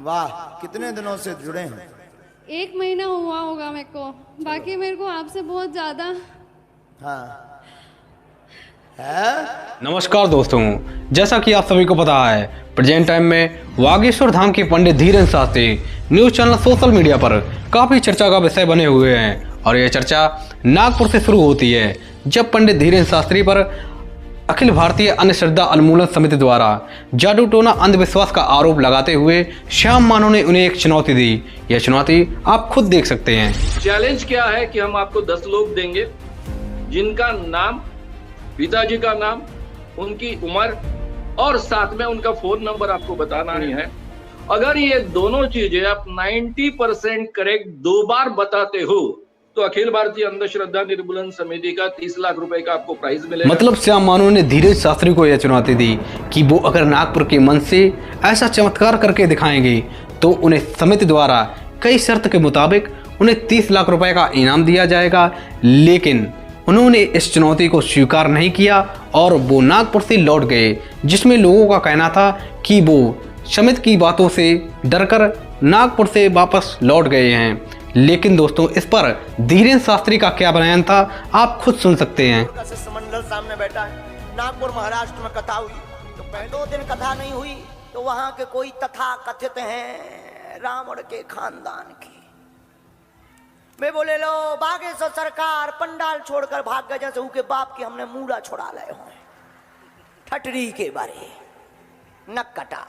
वाह, कितने दिनों से जुड़े हैं? 1 महीना हुआ होगा मेरे को। बाकी मेरे को आपसे बहुत ज्यादा हाँ है। नमस्कार दोस्तों, जैसा कि आप सभी को पता है, प्रेजेंट टाइम में बागेश्वर धाम के Pandit Dhirendra Shastri news channel social media पर काफ़ी चर्चा का विषय बने हुए हैं। और यह चर्चा नागपुर से शुरू होती है, जब पंडित धीरेन्द्र शास्त्री पर अखिल भारतीय अंधश्रद्धा उन्मूलन समिति द्वारा जादू टोना अंधविश्वास का आरोप लगाते हुए श्याम मानव ने उन्हें एक चुनौती दी। यह चुनौती आप खुद देख सकते हैं। चैलेंज क्या है कि हम आपको 10 लोग देंगे जिनका नाम, पिताजी का नाम, उनकी उम्र और साथ में उनका फोन नंबर आपको बताना ही है। अगर ये दोनों चीजें आप 90% करेक्ट 2 बार बताते हो तो अखिल भारतीय अंधश्रद्धा निर्मूलन समिति का 30 लाख रुपए का आपको प्राइज मिलेगा। मतलब श्याम मानव ने धीरेन्द्र शास्त्री को यह चुनौती दी कि वो अगर नागपुर के मंच से ऐसा चमत्कार करके दिखाएंगे तो उन्हें समिति द्वारा कई शर्त के मुताबिक उन्हें 30 लाख रुपए का इनाम दिया जाएगा। लेकिन उन्होंने इस चुनौती को स्वीकार नहीं किया और वो नागपुर से लौट गए, जिसमें लोगों का कहना था कि वो समिति की बातों से डरकर नागपुर से वापस लौट गए हैं। लेकिन दोस्तों, इस पर धीरेन्द्र शास्त्री का क्या बयान था, आप खुद सुन सकते हैं। मंडल सामने बैठा है। नागपुर महाराष्ट्र में कथा हुई तो पहले 2 दिन कथा नहीं हुई तो वहां के कोई तथा कथित हैं रावण के खानदान की। वे बोले लो बागेश्वर सरकार पंडाल छोड़कर भाग गए, जैसे उनके बाप की हमने मूड़ा छोड़ा लाए हो। ठटरी के बारे नक कटा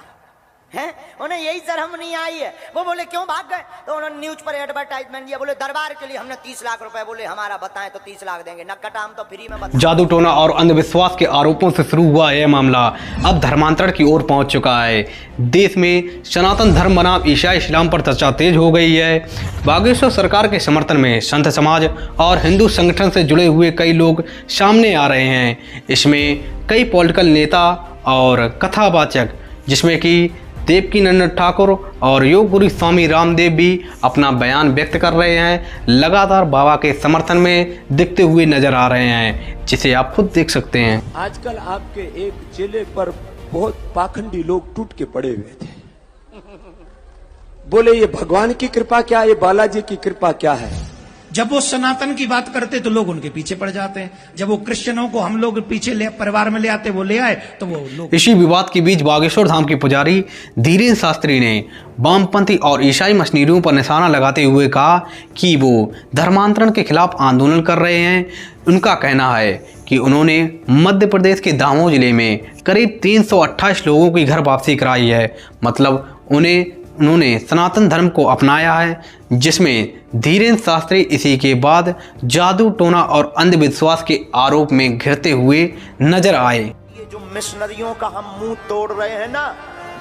है, उन्हें यही शर्म नहीं आई है। वो बोले क्यों भाग गए, तो उन्होंने न्यूज पर एडवर्टाइजमेंट दिया। बोले दरबार के लिए हमने 30 लाख रुपए, बोले हमारा बताएं तो 30 लाख देंगे। नक कटा, हम तो फ्री में बता। जादू टोना और अंधविश्वास के आरोपों से शुरू हुआ यह मामला अब धर्मांतरण की ओर पहुंच चुका है। देश में सनातन धर्म बनाम ईसाई इस्लाम पर चर्चा तेज हो गई है। बागेश्वर सरकार के समर्थन में संत समाज और हिंदू संगठन से जुड़े हुए कई लोग सामने आ रहे हैं। इसमें कई पॉलिटिकल नेता और कथावाचक, जिसमें कि देवकीनंदन ठाकुर और योग गुरु स्वामी रामदेव भी अपना बयान व्यक्त कर रहे हैं, लगातार बाबा के समर्थन में दिखते हुए नजर आ रहे हैं, जिसे आप खुद देख सकते हैं। आजकल आपके एक चेले पर बहुत पाखंडी लोग टूट के पड़े हुए थे। बोले ये भगवान की कृपा क्या, ये बालाजी की कृपा क्या है। जब वो सनातन की बात करते तो लोग उनके पीछे पड़ जाते हैं। जब वो क्रिश्चियनों को हम लोग पीछे परिवार में ले आते, वो ले आए तो वो लोग। इसी विवाद के बीच बागेश्वर धाम के पुजारी धीरेन्द्र शास्त्री ने वामपंथी और ईसाई मशीनरियों पर निशाना लगाते हुए कहा कि वो धर्मांतरण के खिलाफ आंदोलन कर रहे हैं। उनका कहना है कि उन्होंने मध्य प्रदेश के दामोह जिले में करीब 328 लोगों की घर वापसी कराई है। मतलब उन्होंने सनातन धर्म को अपनाया है, जिसमें धीरेन्द्र शास्त्री इसी के बाद जादू टोना और अंधविश्वास के आरोप में घिरते हुए नजर आए। ये जो मिशनरियों का हम मुंह तोड़ रहे हैं ना,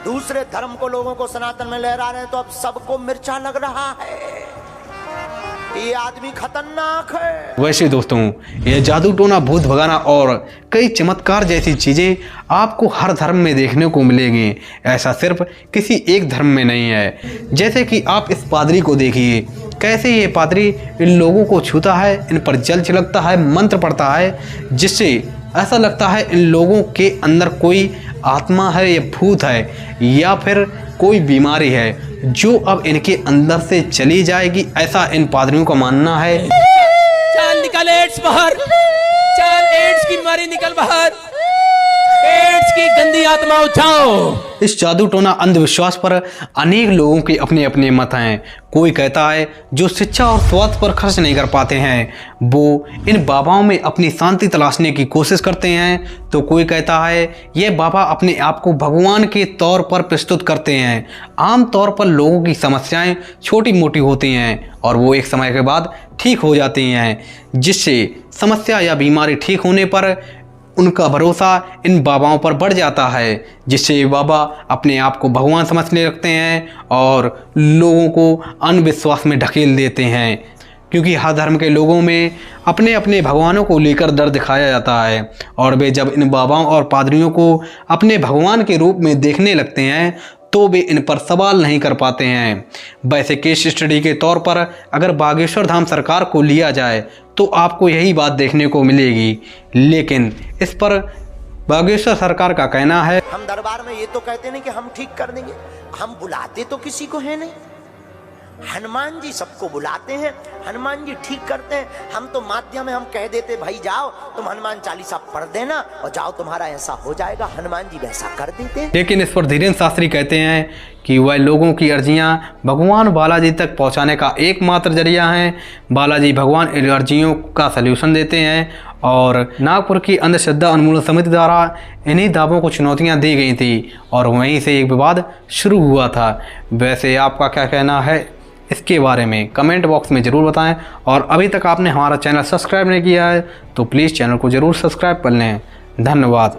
दूसरे धर्म को लोगों को सनातन में लहरा रहे हैं, तो अब सबको मिर्चा लग रहा है। ये आदमी खतरनाक है। वैसे दोस्तों, यह जादू टोना, भूत भगाना और कई चमत्कार जैसी चीजें आपको हर धर्म में देखने को मिलेंगी। ऐसा सिर्फ किसी एक धर्म में नहीं है। जैसे कि आप इस पादरी को देखिए, कैसे ये पादरी इन लोगों को छूता है, इन पर जल छिड़कता है, मंत्र पढ़ता है, जिससे ऐसा लगता है इन लोगों के अंदर कोई आत्मा है या भूत है या फिर कोई बीमारी है जो अब इनके अंदर से चली जाएगी, ऐसा इन पादरियों का मानना है। चल निकल एड्स बाहर, चल एड्स की बीमारी निकल बाहर, एड्स की गंदी आत्मा उठाओ। इस जादू टोना अंधविश्वास पर अनेक लोगों के अपने अपने मत हैं। कोई कहता है जो शिक्षा और स्वास्थ्य पर खर्च नहीं कर पाते हैं वो इन बाबाओं में अपनी शांति तलाशने की कोशिश करते हैं, तो कोई कहता है ये बाबा अपने आप को भगवान के तौर पर प्रस्तुत करते हैं। आम तौर पर लोगों की समस्याएं छोटी मोटी होती हैं और वो एक समय के बाद ठीक हो जाती हैं, जिससे समस्या या बीमारी ठीक होने पर उनका भरोसा इन बाबाओं पर बढ़ जाता है, जिससे ये बाबा अपने आप को भगवान समझने लगते हैं और लोगों को अंधविश्वास में ढकेल देते हैं। क्योंकि हर धर्म के लोगों में अपने अपने भगवानों को लेकर डर दिखाया जाता है और वे जब इन बाबाओं और पादरियों को अपने भगवान के रूप में देखने लगते हैं तो वे इन पर सवाल नहीं कर पाते हैं। वैसे केस स्टडी के तौर पर अगर बागेश्वर धाम सरकार को लिया जाए तो आपको यही बात देखने को मिलेगी, लेकिन इस पर बागेश्वर सरकार का कहना है, हम दरबार में ये तो कहते नहीं कि हम ठीक कर देंगे, हम बुलाते तो किसी को है नहीं। हनुमान जी सबको बुलाते हैं, हनुमान जी ठीक करते हैं। हम तो माध्यम में हम कह देते भाई जाओ तुम हनुमान चालीसा पढ़ देना और जाओ तुम्हारा ऐसा हो जाएगा, हनुमान जी वैसा कर देते हैं। लेकिन इस पर धीरेन्द्र शास्त्री कहते हैं कि वह लोगों की अर्जियां भगवान बालाजी तक पहुंचाने का एकमात्र जरिया हैं। बालाजी भगवान इन अर्जियों का सल्यूशन देते हैं और नागपुर की अंधश्रद्धा उन्मूलन समिति द्वारा इन्हीं दावों को चुनौतियां दी गई थी और वहीं से एक विवाद शुरू हुआ था। वैसे आपका क्या कहना है इसके बारे में कमेंट बॉक्स में ज़रूर बताएं और अभी तक आपने हमारा चैनल सब्सक्राइब नहीं किया है तो प्लीज़ चैनल को ज़रूर सब्सक्राइब कर लें। धन्यवाद।